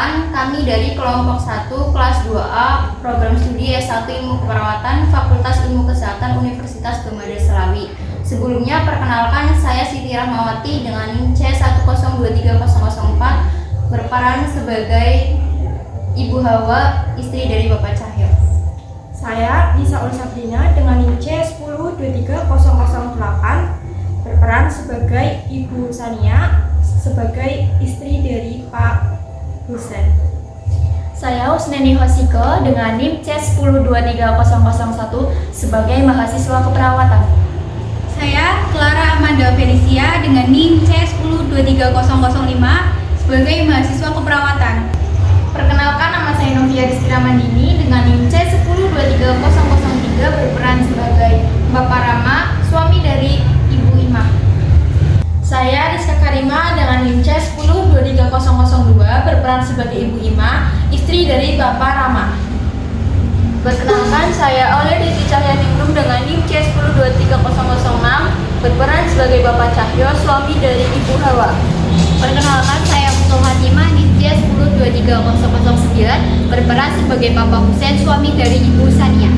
Perkenalkan, kami dari kelompok 1 kelas 2A program studi S1 Ilmu Keperawatan Fakultas Ilmu Kesehatan Universitas Gadjah Slawi. Sebelumnya perkenalkan, saya Siti Rahmawati dengan NIM C1023004 berperan sebagai Ibu Hawa, istri dari Bapak Cahyo. Saya Lisa Sabrina dengan NIM C1023008 berperan sebagai Ibu Sania sebagai istri dari Pak Husen. Saya Husneni Hosiko dengan NIM C1023001 sebagai mahasiswa keperawatan. Saya Clara Amanda Felicia dengan NIM C1023005 sebagai mahasiswa keperawatan. Perkenalkan, nama saya Novia Rizky Ramandini dengan NIM C1023003 berperan sebagai Bapak Rama, suami dari Ibu Ima. Saya Rizka Karima dengan NIM C1023002 berperan sebagai Ibu Ima, istri dari Bapak Rama. Perkenalkan, saya Oleh Diti Cahyaningrum dengan NIM C1023006 berperan sebagai Bapak Cahyo, suami dari Ibu Hawa. Perkenalkan, saya Musul Hatimah NIM C1023009 berperan sebagai Bapak Husen, suami dari Ibu Sania.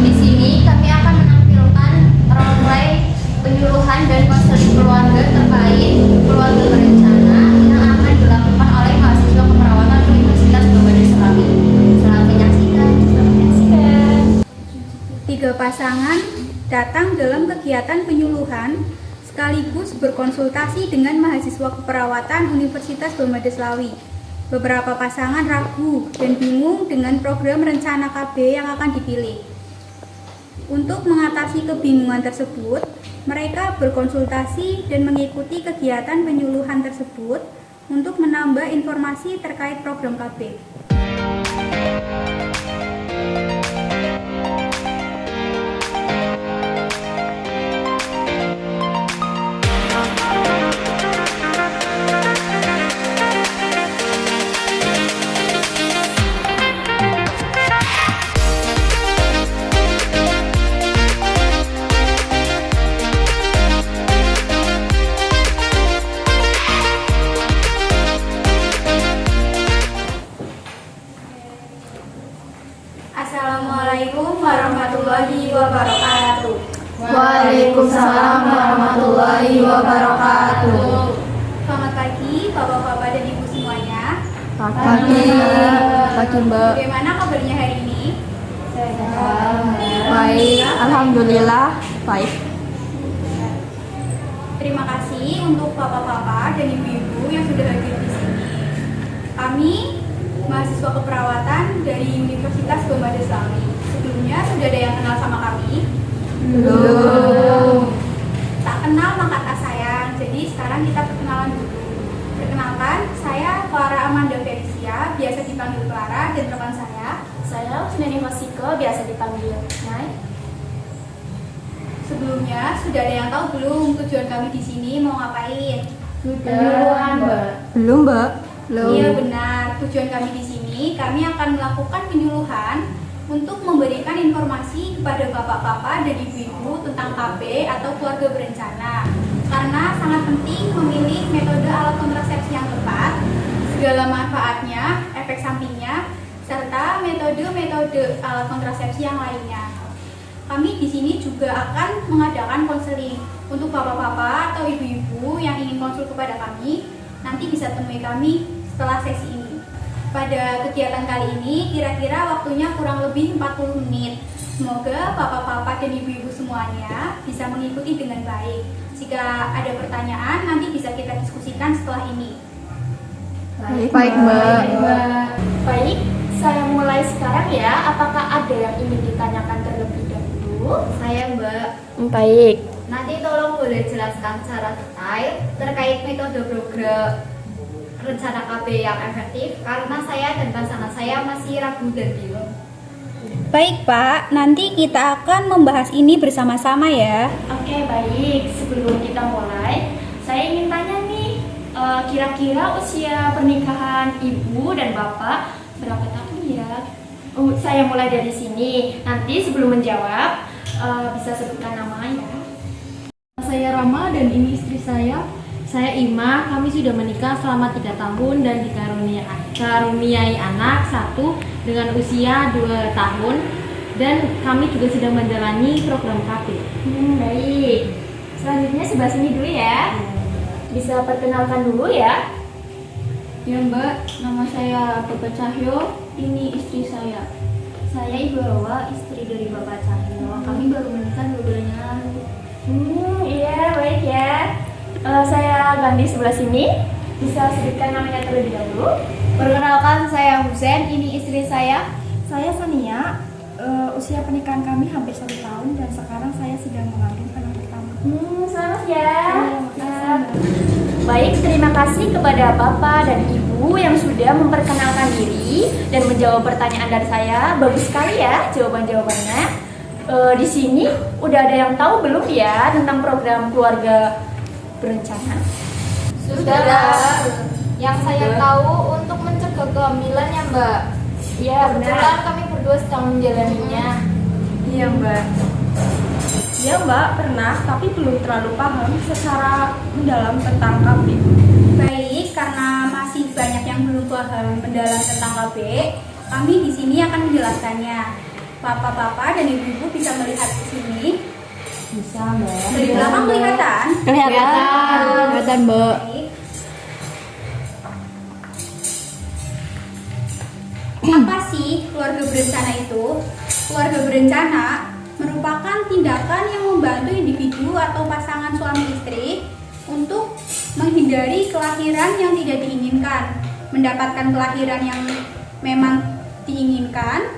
Di sini kami akan menampilkan role penyuluhan dan konseling keluarga terkait keluarga berencana yang akan dilakukan oleh mahasiswa keperawatan Universitas Gadjah Slawi. Selamat menyaksikan. Tiga pasangan datang dalam kegiatan penyuluhan sekaligus berkonsultasi dengan mahasiswa keperawatan Universitas Gadjah Slawi. Beberapa pasangan ragu dan bingung dengan program rencana KB yang akan dipilih. Untuk mengatasi kebingungan tersebut, mereka berkonsultasi dan mengikuti kegiatan penyuluhan tersebut untuk menambah informasi terkait program KB. Assalamualaikum warahmatullahi wabarakatuh. Waalaikumsalam warahmatullahi wabarakatuh. Selamat pagi Bapak-bapak dan Ibu semuanya. Pagi Mbak. Bagaimana kabarnya hari ini? Baik, alhamdulillah baik. Terima kasih untuk Bapak-bapak dan Ibu-ibu yang sudah hadir di sini. Kami mahasiswa keperawatan dari Universitas Gadjah Slawi. Sebelumnya sudah ada yang kenal sama kami? Belum. Tak kenal maka tak sayang. Jadi sekarang kita perkenalan dulu. Perkenalkan, saya Clara Amanda Felicia, biasa dipanggil Clara, dan rekan saya Husneni Hosiko, biasa dipanggil Nay. Sebelumnya sudah ada yang tahu belum tujuan kami di sini mau ngapain? Penyuluhan, Mbak. Belum, Mbak. Iya benar, tujuan kami di sini kami akan melakukan penyuluhan untuk memberikan informasi kepada bapak-bapak dan ibu-ibu tentang KB atau keluarga berencana. Karena sangat penting memilih metode alat kontrasepsi yang tepat, segala manfaatnya, efek sampingnya, serta metode-metode alat kontrasepsi yang lainnya. Kami di sini juga akan mengadakan konseling untuk bapak-bapak atau ibu-ibu yang ingin konsul kepada kami. Nanti bisa temui kami setelah sesi ini. Pada kegiatan kali ini kira-kira waktunya kurang lebih 40 menit. Semoga bapak-bapak dan ibu-ibu semuanya bisa mengikuti dengan baik. Jika ada pertanyaan nanti bisa kita diskusikan setelah ini. Baik, Mbak. Baik, saya mulai sekarang ya. Apakah ada yang ingin ditanyakan terlebih dahulu? Saya Mbak. Baik. Nanti tolong boleh jelaskan secara detail terkait metode program rencana KB yang efektif karena saya dan pasangan saya masih ragu dan bingung. Baik Pak, nanti kita akan membahas ini bersama-sama ya. Oke, baik. Sebelum kita mulai, saya ingin tanya nih, kira-kira usia pernikahan ibu dan bapak berapa tahun ya? Saya mulai dari sini. Nanti sebelum menjawab, bisa sebutkan nama ya. Saya Rama dan ini istri saya. Saya Ima, kami sudah menikah selama 3 tahun dan dikaruniai anak 1 dengan usia 2 tahun, dan kami juga sudah menjalani program KB. Baik. Selanjutnya sebelah sini dulu ya. Bisa perkenalkan dulu ya. Ya Mbak, nama saya Bapak Cahyo, ini istri saya. Saya Ibu Rowa, istri dari Bapak Cahyo. Kami baru menikah 2 bulan yang lalu. Iya, baik ya. Saya ganti sebelah sini. Bisa sebutkan namanya terlebih dahulu. Perkenalkan, saya Husen, ini istri saya. Saya Sania, usia pernikahan kami hampir 1 tahun dan sekarang saya sedang mengandung anak pertama. Selamat ya. Makasih. Baik, terima kasih kepada Bapak dan Ibu yang sudah memperkenalkan diri dan menjawab pertanyaan dari saya. Bagus sekali ya jawaban-jawabannya. Di sini udah ada yang tahu belum ya tentang program keluarga berencana? Sudah Mbak. Yang saya tahu untuk mencegah kehamilan ya Mbak. Iya, Kebetulan kami berdua sedang menjalaninya. Iya Mbak. Ya Mbak, pernah tapi belum terlalu paham secara mendalam tentang KB. Baik, karena masih banyak yang belum paham mendalam tentang KB, kami di sini akan menjelaskannya. Bapak-bapak dan ibu-ibu bisa melihat di sini. Bisa Mbak. Dari belakang kelihatan. Kelihatan Mbak. Baik. Apa sih keluarga berencana itu? Keluarga berencana merupakan tindakan yang membantu individu atau pasangan suami istri untuk menghindari kelahiran yang tidak diinginkan, mendapatkan kelahiran yang memang diinginkan,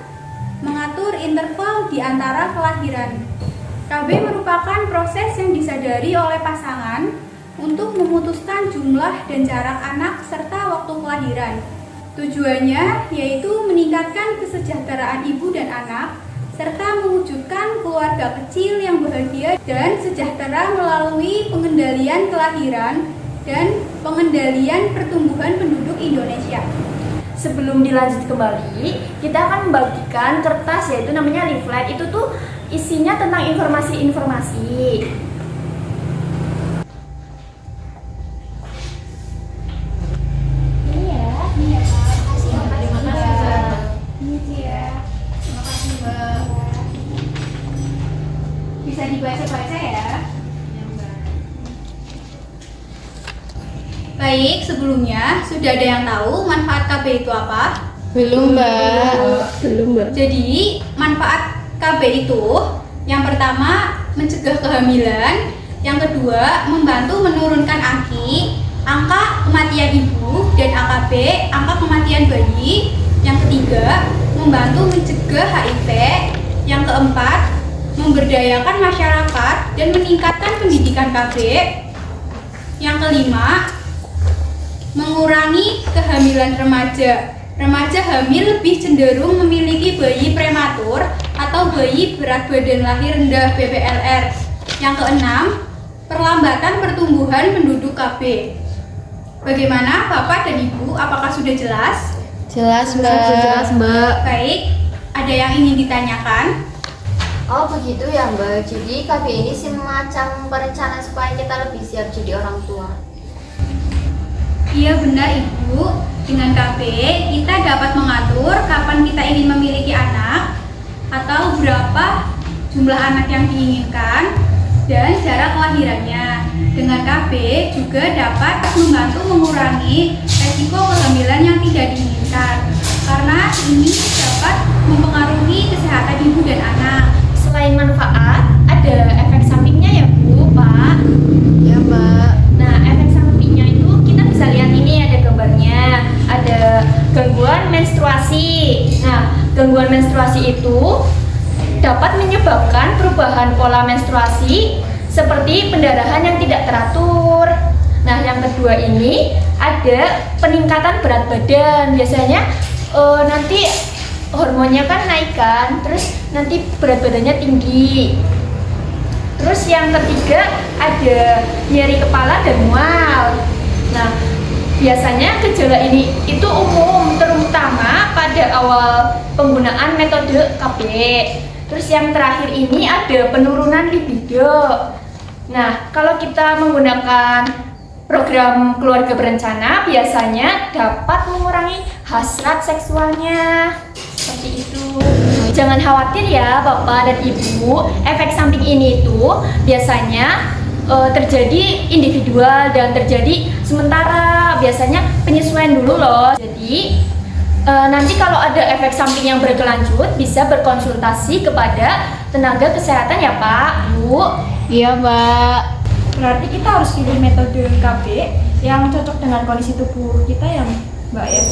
mengatur interval di antara kelahiran. KB merupakan proses yang disadari oleh pasangan untuk memutuskan jumlah dan jarak anak serta waktu kelahiran. Tujuannya yaitu meningkatkan kesejahteraan ibu dan anak, serta mewujudkan keluarga kecil yang bahagia dan sejahtera melalui pengendalian kelahiran dan pengendalian pertumbuhan penduduk Indonesia. Sebelum dilanjut kembali, kita akan membagikan kertas yaitu namanya leaflet. Itu tuh isinya tentang informasi-informasi. Ini ya. Iya, Pak. Terima kasih Mbak. Ini dia. Terima kasih Mbak. Bisa dibaca-baca ya. Baik, sebelumnya sudah ada yang tahu manfaat KB itu apa? Belum Mbak. Jadi, manfaat KB itu yang pertama mencegah kehamilan, yang kedua membantu menurunkan angka kematian ibu dan AKB, angka kematian bayi, yang ketiga membantu mencegah HIV, yang keempat memberdayakan masyarakat dan meningkatkan pendidikan KB, yang kelima mengurangi kehamilan remaja. Remaja hamil lebih cenderung memiliki bayi prematur atau bayi berat badan lahir rendah BBLR. Yang keenam, perlambatan pertumbuhan penduduk KB. Bagaimana Bapak dan Ibu? Apakah sudah jelas? Jelas Mbak. Baik, ada yang ingin ditanyakan? Oh begitu ya Mbak. Jadi KB ini semacam perencanaan supaya kita lebih siap jadi orang tua. Iya benar Ibu, dengan KB kita dapat mengatur kapan kita ingin memiliki anak atau berapa jumlah anak yang diinginkan dan jarak kelahirannya. Dengan KB juga dapat membantu mengurangi resiko kehamilan yang tidak diinginkan karena ini dapat mempengaruhi kesehatan ibu dan anak. Selain manfaat, ada efek sampingnya ya Bu, Pak. Ya Mbak. Nah, efek sampingnya itu kita bisa lihat ini ada gambarnya. Ada gangguan menstruasi. Nah, gangguan menstruasi itu dapat menyebabkan perubahan pola menstruasi seperti pendarahan yang tidak teratur. Nah, yang kedua ini ada peningkatan berat badan. Biasanya nanti hormonnya kan naik kan, terus nanti berat badannya tinggi. Terus yang ketiga ada nyeri kepala dan mual. Nah, biasanya gejala ini itu umum, terutama pada awal penggunaan metode KB. Terus yang terakhir ini ada penurunan libido. Nah, kalau kita menggunakan program keluarga berencana biasanya dapat mengurangi hasrat seksualnya. Seperti itu. Jangan khawatir ya Bapak dan Ibu, efek samping ini tuh biasanya terjadi individual dan terjadi sementara. Biasanya penyesuaian dulu loh. Jadi nanti kalau ada efek samping yang berkelanjut bisa berkonsultasi kepada tenaga kesehatan ya Pak, Bu. Iya, Mbak. Berarti kita harus pilih metode KB yang cocok dengan kondisi tubuh kita ya Mbak ya.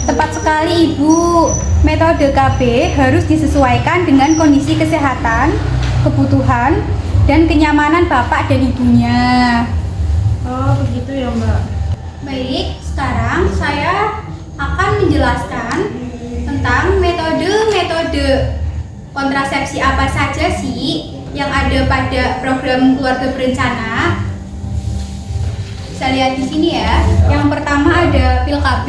Tepat sekali Ibu. Metode KB harus disesuaikan dengan kondisi kesehatan, kebutuhan, dan kenyamanan Bapak dan Ibunya. Oh begitu ya Mbak. Baik, sekarang saya akan menjelaskan tentang metode-metode kontrasepsi apa saja sih yang ada pada program keluarga berencana. Bisa lihat di sini ya. Yang pertama ada pil KB.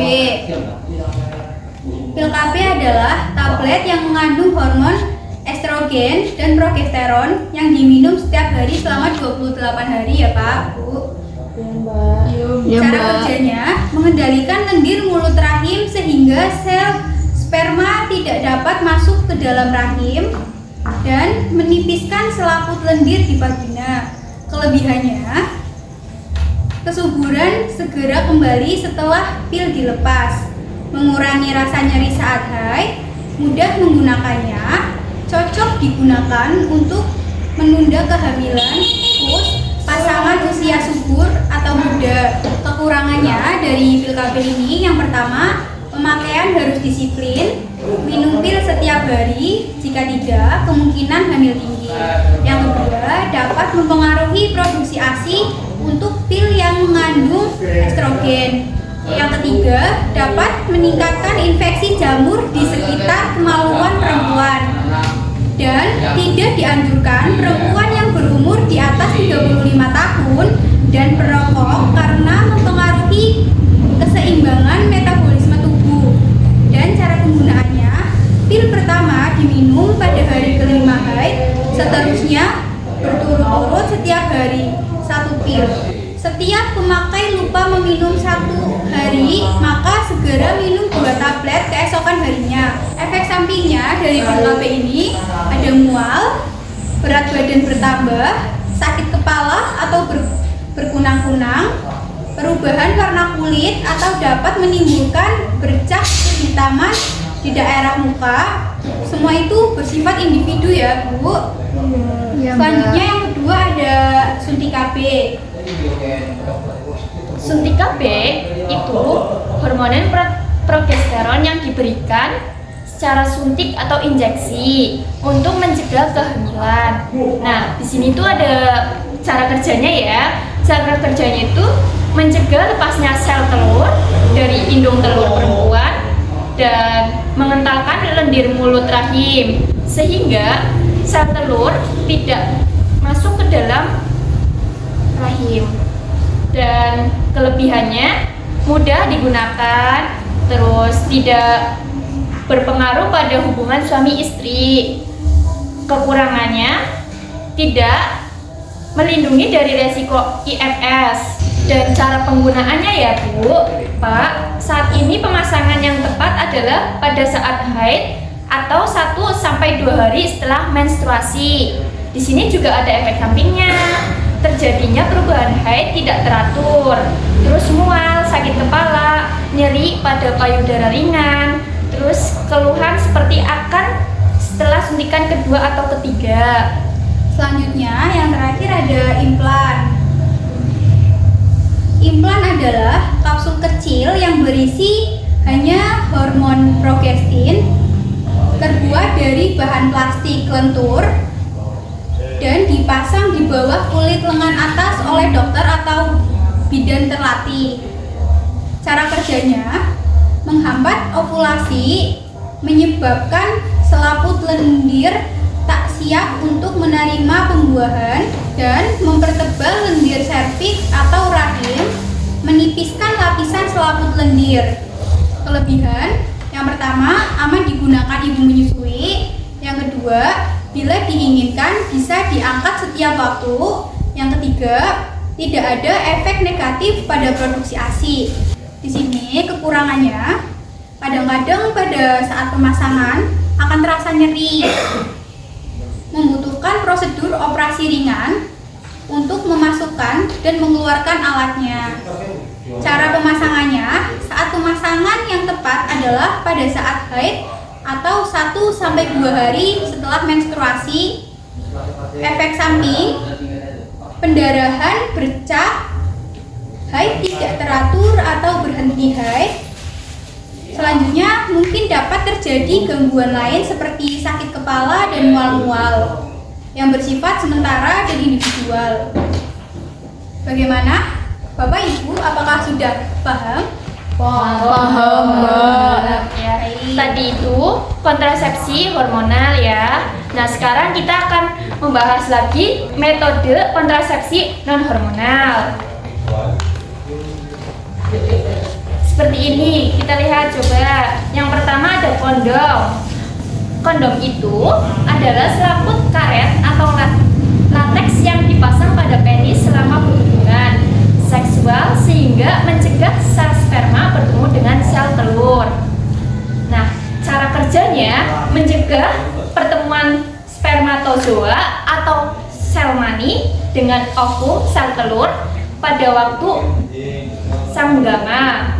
Pil KB adalah tablet yang mengandung hormon estrogen dan progesteron yang diminum setiap hari selama 28 hari ya Pak, Bu. Iya, Cara Mbak. kerjanya mengendalikan lendir mulut rahim sehingga sel sperma tidak dapat masuk ke dalam rahim dan menipiskan selaput lendir di vagina. Kelebihannya, kesuburan segera kembali setelah pil dilepas, mengurangi rasa nyeri saat haid, mudah menggunakannya, cocok digunakan untuk menunda kehamilan, pasangan usia subur atau muda. Kekurangannya dari pil KB ini yang pertama, pemakaian harus disiplin, minum pil setiap hari, jika tidak kemungkinan hamil tinggi. Yang kedua, dapat mempengaruhi produksi ASI untuk pil yang mengandung estrogen. Yang ketiga, dapat meningkatkan infeksi jamur di sekitar kemaluan perempuan. Dan tidak dianjurkan perempuan yang berumur di atas 35 tahun dan perokok karena mempengaruhi keseimbangan metabolisme tubuh. Dan cara penggunaannya, pil pertama diminum pada hari kelima haid, seterusnya berturut-turut setiap hari 1 pil. Setiap pemakai lupa meminum 1 hari, maka segera minum 2 tablet keesokan harinya. Efek sampingnya dari pil KB ini ada mual, berat badan bertambah, sakit kepala atau berkunang-kunang, perubahan warna kulit atau dapat menimbulkan bercak kehitaman di daerah muka. Semua itu bersifat individu ya Bu. Selanjutnya yang kedua ada suntik KB. Suntik KB itu hormon progesteron yang diberikan secara suntik atau injeksi untuk mencegah kehamilan. Nah, di sini tuh ada cara kerjanya ya. Cara kerjanya itu mencegah lepasnya sel telur dari indung telur perempuan dan mengentalkan lendir mulut rahim sehingga sel telur tidak masuk ke dalam rahim. Dan kelebihannya mudah digunakan, terus tidak berpengaruh pada hubungan suami istri. Kekurangannya tidak melindungi dari resiko IFS. Dan cara penggunaannya ya Bu, Pak, saat ini pemasangan yang tepat adalah pada saat haid atau 1-2 hari setelah menstruasi. Di sini juga ada efek sampingnya. Terjadinya perubahan haid tidak teratur, terus mual, sakit kepala, nyeri pada payudara ringan, terus keluhan seperti akan setelah suntikan kedua atau ketiga. Selanjutnya yang terakhir ada implan. Implan adalah kapsul kecil yang berisi hanya hormon progestin, terbuat dari bahan plastik lentur dan dipasang di bawah kulit lengan atas oleh dokter atau bidan terlatih. Cara kerjanya menghambat ovulasi, menyebabkan selaput lendir tak siap untuk menerima pembuahan, dan mempertebal lendir serviks atau rahim, menipiskan lapisan selaput lendir. Kelebihan yang pertama, aman digunakan ibu menyusui. Yang kedua, bila diinginkan bisa diangkat setiap waktu. Yang ketiga, tidak ada efek negatif pada produksi ASI. Di sini kekurangannya, kadang-kadang pada saat pemasangan akan terasa nyeri, membutuhkan prosedur operasi ringan untuk memasukkan dan mengeluarkan alatnya. Cara pemasangannya, saat pemasangan yang tepat adalah pada saat haid atau 1-2 hari setelah menstruasi. Efek samping, pendarahan, bercak, haid tidak teratur atau berhenti haid. Selanjutnya mungkin dapat terjadi gangguan lain seperti sakit kepala dan mual-mual yang bersifat sementara dan individual. Bagaimana? Bapak Ibu, apakah sudah paham? Paham, Mbak. Ya, tadi itu kontrasepsi hormonal ya. Nah, sekarang kita akan membahas lagi metode kontrasepsi non hormonal. Seperti ini, kita lihat coba. Yang pertama ada kondom. Kondom itu adalah selaput karet atau lateks yang dipasang pada penis selama hubungan seksual sehingga mencegah sel sperma bertemu dengan sel telur. Nah, cara kerjanya mencegah pertemuan spermatozoa atau sel mani dengan ovum sel telur pada waktu sanggama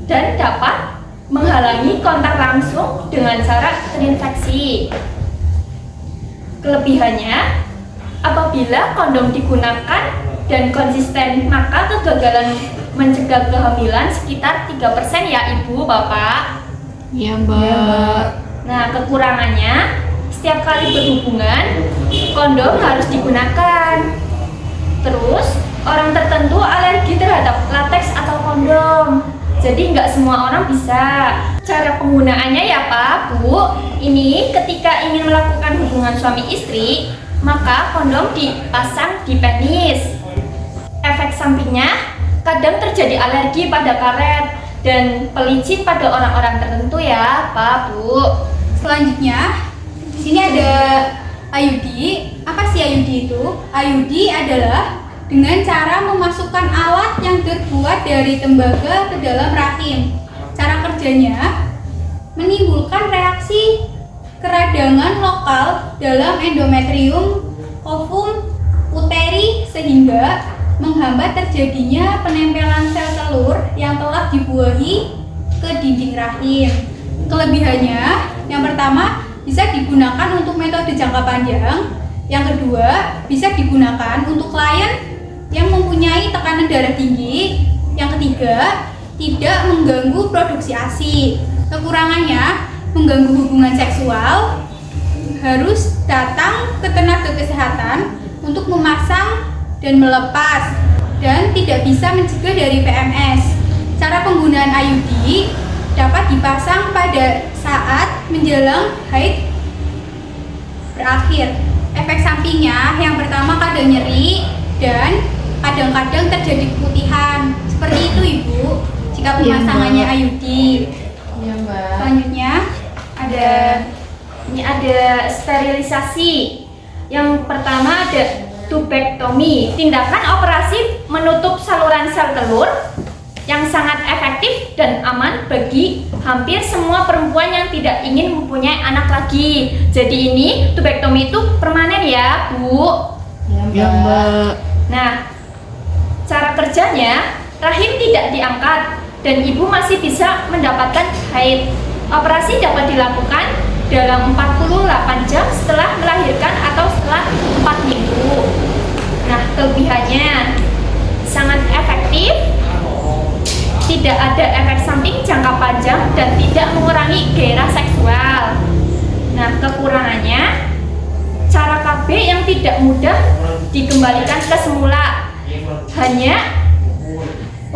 dan dapat menghalangi kontak langsung dengan cara terinfeksi. Kelebihannya, apabila kondom digunakan dan konsisten, maka kegagalan mencegah kehamilan sekitar 3% ya Ibu, Bapak. Iya, Mbak. Nah, kekurangannya, setiap kali berhubungan, kondom harus digunakan. Terus, orang tertentu alergi terhadap lateks atau kondom. Jadi nggak semua orang bisa. Cara penggunaannya ya Pak, Bu, ini ketika ingin melakukan hubungan suami istri, maka kondom dipasang di penis. Efek sampingnya kadang terjadi alergi pada karet dan pelicin pada orang-orang tertentu ya Pak, Bu. Selanjutnya, di sini ada IUD. Apa sih IUD itu? IUD adalah dengan cara memasukkan alat yang terbuat dari tembaga ke dalam rahim. Cara kerjanya menimbulkan reaksi keradangan lokal dalam endometrium ovum uteri sehingga menghambat terjadinya penempelan sel telur yang telah dibuahi ke dinding rahim. Kelebihannya, yang pertama bisa digunakan untuk metode jangka panjang, yang kedua bisa digunakan untuk klien yang mempunyai tekanan darah tinggi, yang ketiga tidak mengganggu produksi ASI. Kekurangannya, mengganggu hubungan seksual, harus datang ke tenaga kesehatan untuk memasang dan melepas, dan tidak bisa mencegah dari PMS. Cara penggunaan IUD dapat dipasang pada saat menjelang haid berakhir. Efek sampingnya yang pertama kadang nyeri dan kadang-kadang terjadi keputihan. Seperti itu Ibu, jika pemasangannya IUD. Iya, Mbak. Selanjutnya ada sterilisasi. Yang pertama ada tubektomi, tindakan operasi menutup saluran sel telur yang sangat efektif dan aman bagi hampir semua perempuan yang tidak ingin mempunyai anak lagi. Jadi ini tubektomi itu permanen ya, Bu. Iya, Mbak. Nah, cara kerjanya, rahim tidak diangkat dan ibu masih bisa mendapatkan haid. Operasi dapat dilakukan dalam 48 jam setelah melahirkan atau setelah 4 minggu. Nah, kelebihannya sangat efektif, tidak ada efek samping jangka panjang dan tidak mengurangi gairah seksual. Nah, kekurangannya, cara KB yang tidak mudah dikembalikan ke semula, hanya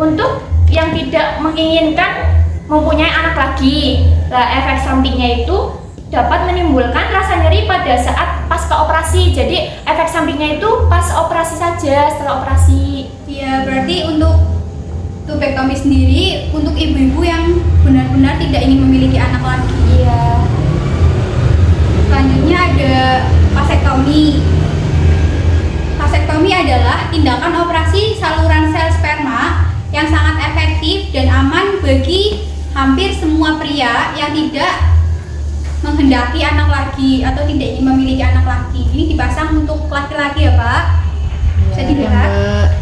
untuk yang tidak menginginkan mempunyai anak lagi. Nah, efek sampingnya itu dapat menimbulkan rasa nyeri pada saat pasca operasi. Jadi efek sampingnya itu pas operasi saja, setelah operasi. ya, berarti untuk tubektomi sendiri untuk ibu-ibu yang benar-benar tidak ingin memiliki anak lagi. Iya. Selanjutnya ada vasektomi. Vasektomi adalah tindakan operasi saluran sel sperma yang sangat efektif dan aman bagi hampir semua pria yang tidak menghendaki anak lagi atau tidak ingin memiliki anak lagi. Ini dipasang untuk laki-laki ya Pak. Bisa dilihat.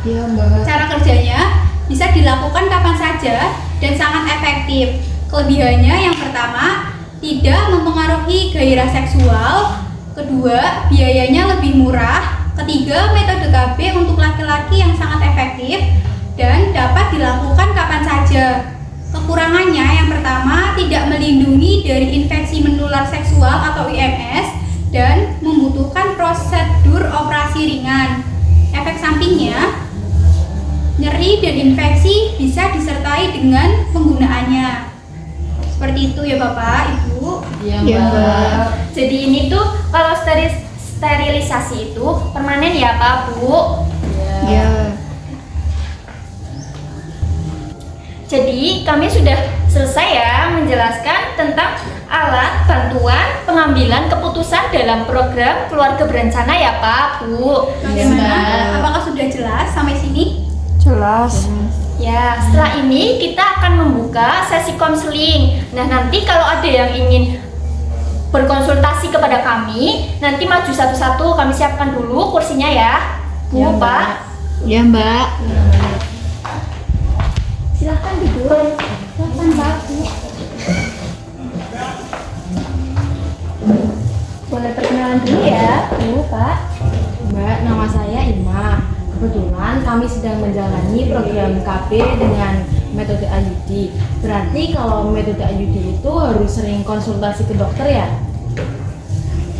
Iya Mbak. Cara kerjanya bisa dilakukan kapan saja dan sangat efektif. Kelebihannya yang pertama, tidak mempengaruhi gairah seksual. Kedua, biayanya lebih murah. Ketiga, metode KB untuk laki-laki yang sangat efektif dan dapat dilakukan kapan saja. Kekurangannya yang pertama, tidak melindungi dari infeksi menular seksual atau IMS dan membutuhkan prosedur operasi ringan. Efek sampingnya, nyeri dan infeksi bisa disertai dengan penggunaannya. Seperti itu ya Bapak, Ibu. Iya Iya, Mbak. Mbak. Jadi ini tuh kalau sterilisasi itu permanen ya Pak, Bu? Iya. Jadi kami sudah selesai ya menjelaskan tentang alat bantuan pengambilan keputusan dalam program keluarga berencana ya Pak, Bu. Bagaimana? Apakah sudah jelas sampai sini? Jelas. Ya, setelah ini kita akan membuka sesi konseling. Nah, nanti kalau ada yang ingin berkonsultasi kepada kami, nanti maju satu-satu, kami siapkan dulu kursinya ya, Bu, Ya, Mbak. Pak. Iya Mbak. Silahkan duduk. Silahkan Pak, Bu. Boleh perkenalan dulu ya, Bu, Pak. Mbak, nama saya Ima. Kebetulan kami sedang menjalani program KB dengan metode IUD. Berarti kalau metode IUD itu harus sering konsultasi ke dokter ya?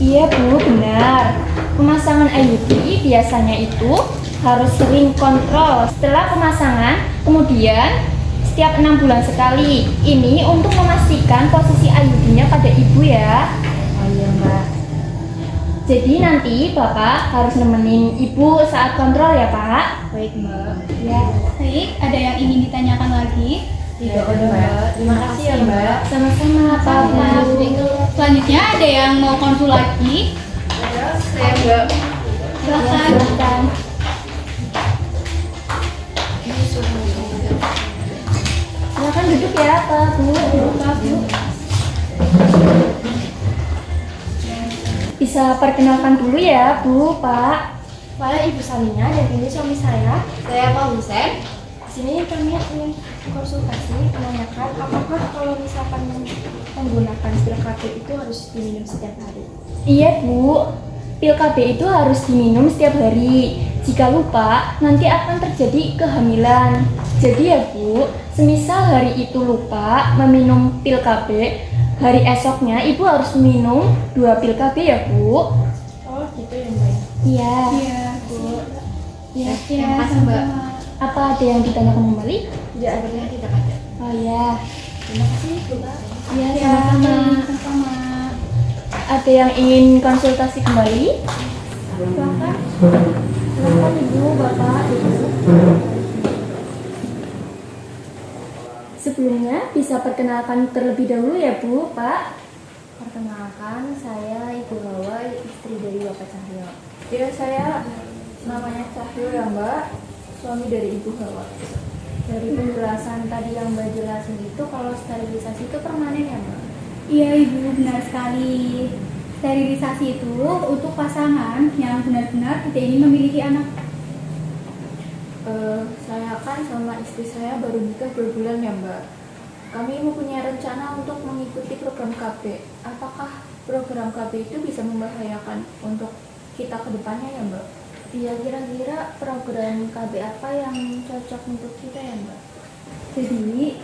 Iya Bu, benar. Pemasangan IUD biasanya itu harus sering kontrol setelah pemasangan, kemudian setiap 6 bulan sekali. Ini untuk memastikan posisi IUD-nya pada ibu ya. Oh iya Mbak. Jadi nanti Bapak harus nemenin ibu saat kontrol ya Pak. Baik Mbak. Ya. Baik, ada yang ingin ditanyakan lagi? Tidak ada Mbak. Terima kasih ya Mbak. Sama-sama Pak. Bu. Selanjutnya ada yang mau konsul lagi? Saya Mbak. Silakan. Silakan. Silakan duduk ya Pak Bu. Pak Bu. Bisa perkenalkan dulu ya Bu, Pak. Saya Ibu Salina dan ini suami saya. Saya Pak Husen. Di sini kami ingin konsultasi menanyakan apakah kalau misalkan menggunakan pil KB itu harus diminum setiap hari. Iya Bu, pil KB itu harus diminum setiap hari. Jika lupa, nanti akan terjadi kehamilan. Jadi ya Bu, semisal hari itu lupa meminum pil KB, hari esoknya ibu harus minum 2 pil KB ya Bu. Oh gitu ya Mbak. Iya. Iya, Bu. Ya. Terima kasih, Mbak. Apa ada yang ditanyakan kembali? Tidak ada yang tidak ada. Oh ya. Terima kasih Bu. Iya, Ya, sama-sama. sama-sama. Ada yang ingin konsultasi kembali? Silakan. Silakan Ibu, Bapak, Ibu. Sebelumnya bisa perkenalkan terlebih dahulu ya Bu, Pak. Perkenalkan, saya Ibu Hawa, istri dari Bapak Cahyo. Ya, saya namanya Cahyo ya Mbak, suami dari Ibu Hawa. Dari penjelasan tadi yang Mbak jelasin itu, kalau sterilisasi itu permanen ya Mbak? Iya Ibu, benar sekali. Sterilisasi itu untuk pasangan yang benar-benar tidak ingin memiliki anak. Saya kan sama istri saya baru nikah 2 bulan ya Mbak. Kami mempunyai rencana untuk mengikuti program KB. Apakah program KB itu bisa membahayakan untuk kita ke depannya ya Mbak? Iya, kira-kira program KB apa yang cocok untuk kita ya Mbak? Jadi,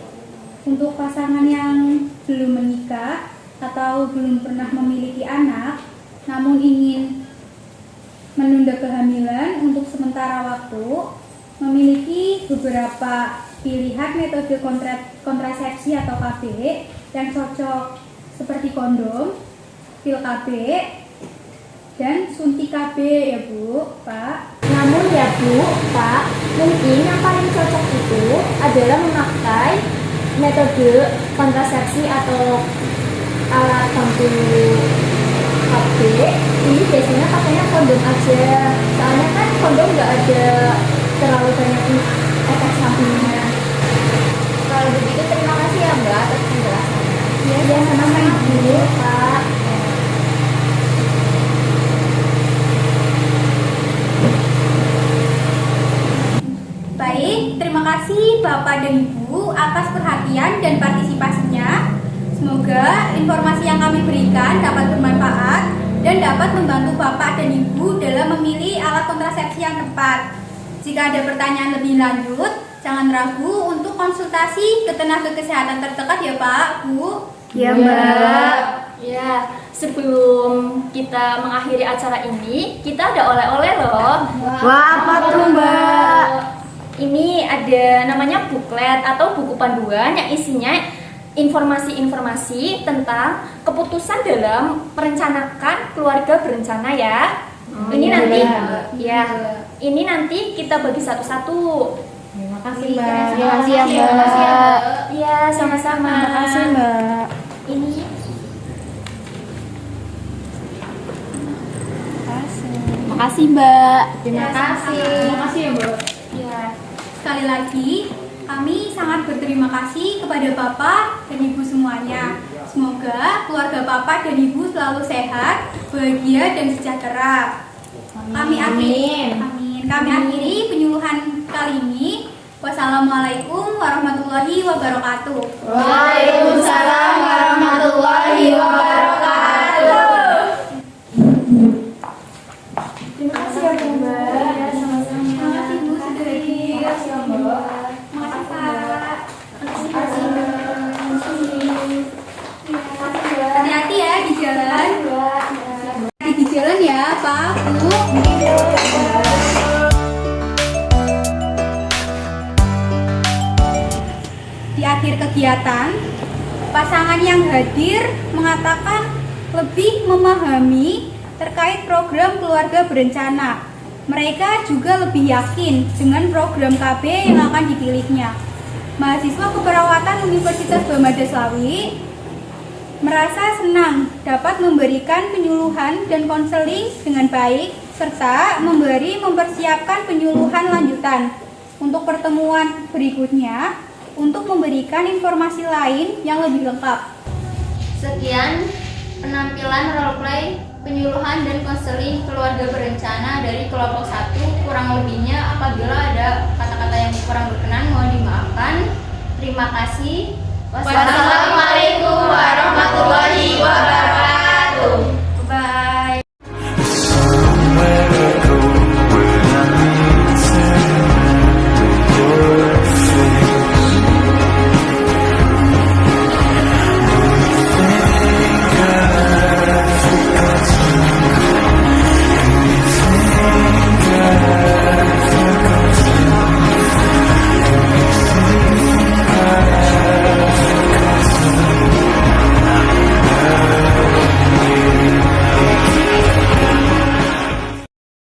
untuk pasangan yang belum menikah atau belum pernah memiliki anak, namun ingin menunda kehamilan untuk sementara waktu, memiliki beberapa pilihan metode kontrasepsi atau KB yang cocok seperti kondom, pil KB, dan suntik KB ya Bu, Pak. Namun ya Bu, Pak, mungkin yang paling cocok itu adalah memakai metode kontrasepsi atau alat bantu KB ini biasanya pakainya kondom aja. Soalnya kan kondom nggak ada terlalu banyak efek sampingnya. Kalau begitu terima kasih ya Mbak atas penjelasannya. Ya, sama-sama Ibu, Pak. Baik, terima kasih Bapak dan Ibu atas perhatian dan partisipasinya. Semoga informasi yang kami berikan dapat bermanfaat dan dapat membantu Bapak dan Ibu dalam memilih alat kontrasepsi yang tepat. Jika ada pertanyaan lebih lanjut, jangan ragu untuk konsultasi ke tenaga kesehatan terdekat ya Pak, Bu. Ya Mbak. Ya, sebelum kita mengakhiri acara ini, kita ada oleh-oleh loh. Wah, apa tuh Mbak? Ini ada namanya buklet atau buku panduan yang isinya informasi-informasi tentang keputusan dalam merencanakan keluarga berencana ya. Ini nanti ya, ini nanti kita bagi satu-satu. Terima kasih Mbak. Terima kasih ya Mbak. Iya, sama-sama. Terima kasih Mbak. Ini Makasih Mbak. Terima kasih. Terima kasih ya Mbak. ya. Sekali lagi, kami sangat berterima kasih kepada Bapak dan Ibu semuanya. Semoga keluarga Bapak dan Ibu selalu sehat, bahagia, dan sejahtera. Kami akhiri penyuluhan kali ini. Wassalamualaikum warahmatullahi wabarakatuh. Waalaikumsalam warahmatullahi wabarakatuh. Terima kasih ya Mbak. Ya, sama-sama. Terima kasih Bu sudah hadir. Terima kasih ya Mbak. Terima kasih Pak. Terima kasih Mbak. Hati-hati ya di jalan. Hati di jalan ya Pak, Bu. Di akhir kegiatan, pasangan yang hadir mengatakan lebih memahami terkait program keluarga berencana. Mereka juga lebih yakin dengan program KB yang akan dipilihnya. Mahasiswa keperawatan Universitas Bamada Slawi merasa senang dapat memberikan penyuluhan dan konseling dengan baik serta mempersiapkan penyuluhan lanjutan untuk pertemuan berikutnya untuk memberikan informasi lain yang lebih lengkap. Sekian penampilan roleplay penyuluhan dan konseling keluarga berencana dari kelompok 1. Kurang lebihnya apabila ada kata-kata yang kurang berkenan mohon dimaafkan. Terima kasih. Wassalamualaikum warahmatullahi